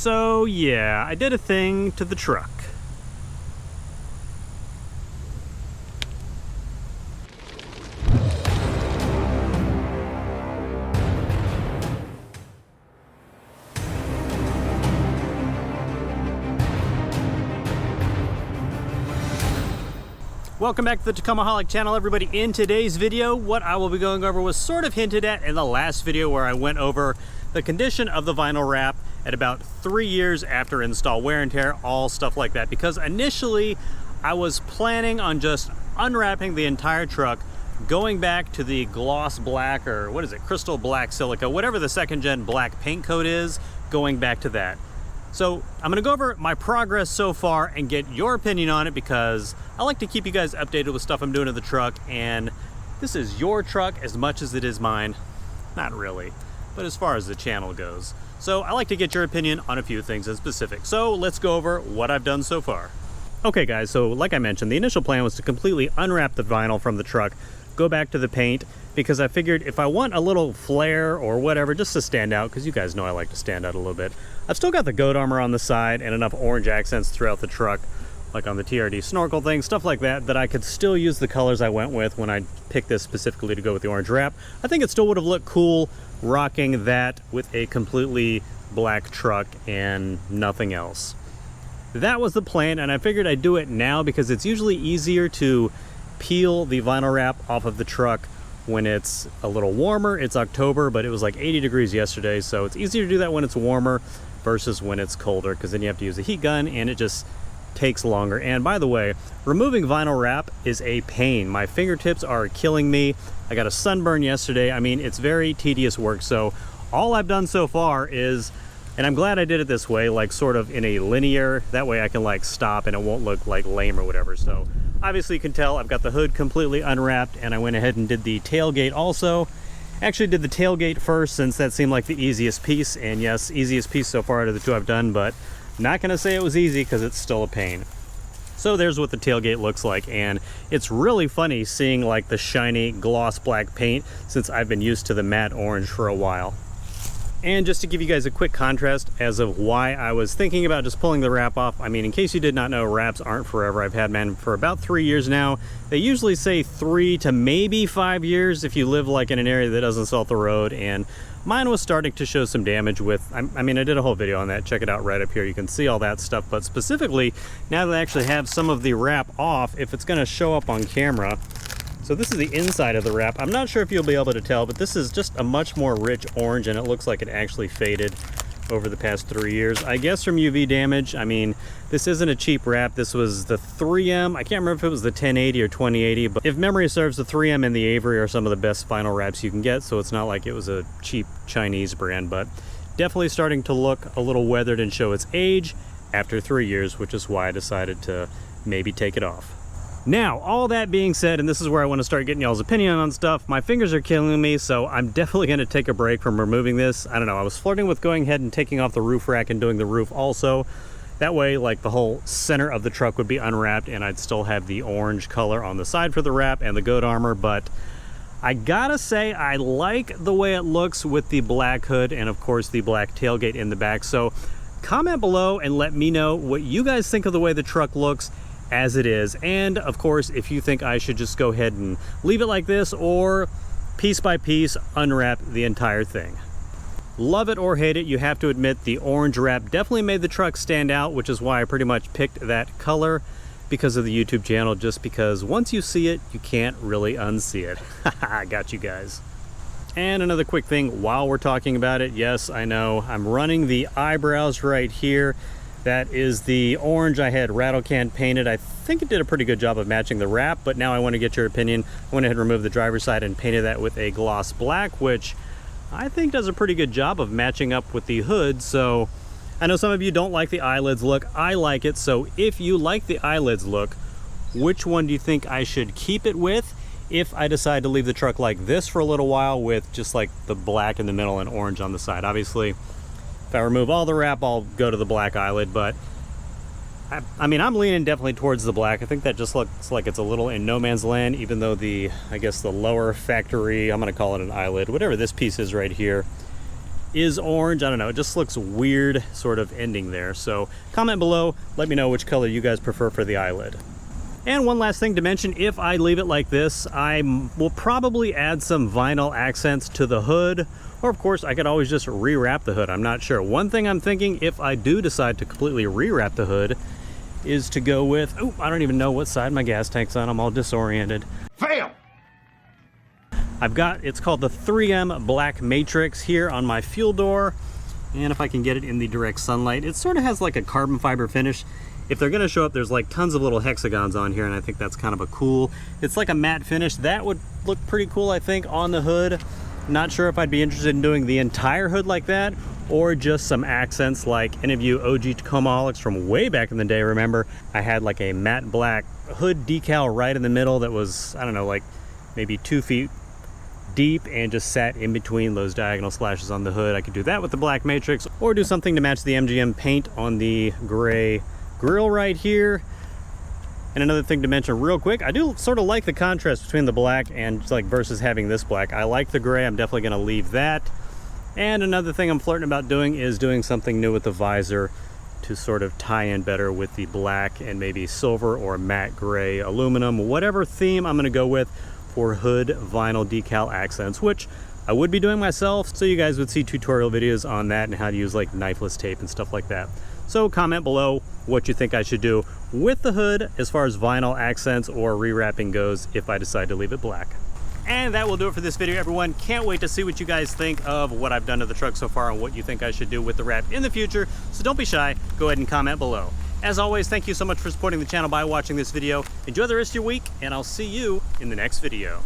So yeah, I did a thing to the truck. Welcome back to the Tacomaholic channel, everybody. In today's video, what I will be going over was sort of hinted at in the last video where I went over the condition of the vinyl wrap at about 3 years after install, wear and tear, all stuff like that. Because initially, I was planning on just unwrapping the entire truck, going back to the gloss black, or what is it, crystal black silica, whatever the second gen black paint coat is, going back to that. So I'm gonna go over my progress so far and get your opinion on it, because I like to keep you guys updated with stuff I'm doing to the truck, and this is your truck as much as it is mine. Not really, but as far as the channel goes. So I like to get your opinion on a few things in specific. So let's go over what I've done so far. Okay guys, so like I mentioned, the initial plan was to completely unwrap the vinyl from the truck, go back to the paint, because I figured if I want a little flair or whatever, just to stand out, because you guys know I like to stand out a little bit. I've still got the goat armor on the side and enough orange accents throughout the truck, like on the TRD snorkel thing, stuff like that, that I could still use the colors I went with when I picked this specifically to go with the orange wrap. I think it still would have looked cool rocking that with a completely black truck and nothing else. That was the plan, and I figured I'd do it now because it's usually easier to peel the vinyl wrap off of the truck when it's a little warmer. It's October, but it was like 80 degrees yesterday, so it's easier to do that when it's warmer versus when it's colder, because then you have to use a heat gun and it just takes longer. And by the way, removing vinyl wrap is a pain. My fingertips are killing me. I got a sunburn yesterday. I mean, it's very tedious work. So all I've done so far is, and I'm glad I did it this way, like sort of in a linear, that way I can like stop and it won't look like lame or whatever. So obviously you can tell I've got the hood completely unwrapped, and I went ahead and did the tailgate also. Actually did the tailgate first, since that seemed like the easiest piece, and yes, easiest piece so far out of the two I've done, but not gonna say it was easy because it's still a pain. So there's what the tailgate looks like, and it's really funny seeing like the shiny gloss black paint, since I've been used to the matte orange for a while. And just to give you guys a quick contrast as of why I was thinking about just pulling the wrap off, I mean, in case you did not know, wraps aren't forever. I've had mine for about 3 years now. They usually say 3 to maybe 5 years if you live like in an area that doesn't salt the road, and mine was starting to show some damage with, I mean, I did a whole video on that. Check it out right up here. You can see all that stuff, but specifically, now that I actually have some of the wrap off, if it's gonna show up on camera, so this is the inside of the wrap. I'm not sure if you'll be able to tell, but this is just a much more rich orange, and it looks like it actually faded over the past 3 years. I guess from UV damage. I mean, this isn't a cheap wrap. This was the 3M. I can't remember if it was the 1080 or 2080, but if memory serves, the 3M and the Avery are some of the best vinyl wraps you can get, so it's not like it was a cheap Chinese brand, but definitely starting to look a little weathered and show its age after 3 years, which is why I decided to maybe take it off. Now, all that being said, and this is where I want to start getting y'all's opinion on stuff, my fingers are killing me, so I'm definitely going to take a break from removing this. I don't know, I was flirting with going ahead and taking off the roof rack and doing the roof also. That way, like, the whole center of the truck would be unwrapped, and I'd still have the orange color on the side for the wrap and the goat armor, but I gotta say, I like the way it looks with the black hood and, of course, the black tailgate in the back. So comment below and let me know what you guys think of the way the truck looks as it is, and of course if you think I should just go ahead and leave it like this, or piece by piece unwrap the entire thing. Love it or hate it, you have to admit the orange wrap definitely made the truck stand out, which is why I pretty much picked that color because of the YouTube channel, just because once you see it, you can't really unsee it. I got you guys. And another quick thing while we're talking about it, yes, I know I'm running the eyebrows right here. That is the orange I had rattle can painted. I think it did a pretty good job of matching the wrap, but now I want to get your opinion. I went ahead and removed the driver's side and painted that with a gloss black, which I think does a pretty good job of matching up with the hood. So I know some of you don't like the eyelids look. I like it. So if you like the eyelids look, which one do you think I should keep it with if I decide to leave the truck like this for a little while with just like the black in the middle and orange on the side? Obviously, if I remove all the wrap, I'll go to the black eyelid, but I mean, I'm leaning definitely towards the black. I think that just looks like it's a little in no man's land, even though the, I guess the lower factory, I'm gonna call it an eyelid, whatever this piece is right here, is orange. I don't know, it just looks weird sort of ending there. So comment below, let me know which color you guys prefer for the eyelid. And one last thing to mention, if I leave it like this, I will probably add some vinyl accents to the hood, or of course I could always just rewrap the hood. I'm not sure. One thing I'm thinking, if I do decide to completely rewrap the hood, is to go with, oh, I don't even know what side my gas tank's on, I'm all disoriented. Fail! I've got, it's called the 3M Black Matrix here on my fuel door, and if I can get it in the direct sunlight, it sort of has like a carbon fiber finish. If they're gonna show up, there's like tons of little hexagons on here, and I think that's kind of a cool, it's like a matte finish. That would look pretty cool, I think, on the hood. Not sure if I'd be interested in doing the entire hood like that, or just some accents like any of you OG Tacomaholics from way back in the day remember. I had like a matte black hood decal right in the middle that was, I don't know, like maybe 2 feet deep and just sat in between those diagonal slashes on the hood. I could do that with the Black Matrix, or do something to match the MGM paint on the gray grill right here. And another thing to mention real quick, I do sort of like the contrast between the black and like versus having this black. I like the gray, I'm definitely gonna leave that. And another thing I'm flirting about doing is doing something new with the visor to sort of tie in better with the black and maybe silver or matte gray aluminum, whatever theme I'm gonna go with for hood vinyl decal accents, which I would be doing myself, so you guys would see tutorial videos on that and how to use like knifeless tape and stuff like that. So comment below what you think I should do with the hood as far as vinyl accents or rewrapping goes if I decide to leave it black. And that will do it for this video, everyone. Can't wait to see what you guys think of what I've done to the truck so far and what you think I should do with the wrap in the future. So don't be shy, go ahead and comment below. As always, thank you so much for supporting the channel by watching this video. Enjoy the rest of your week, and I'll see you in the next video.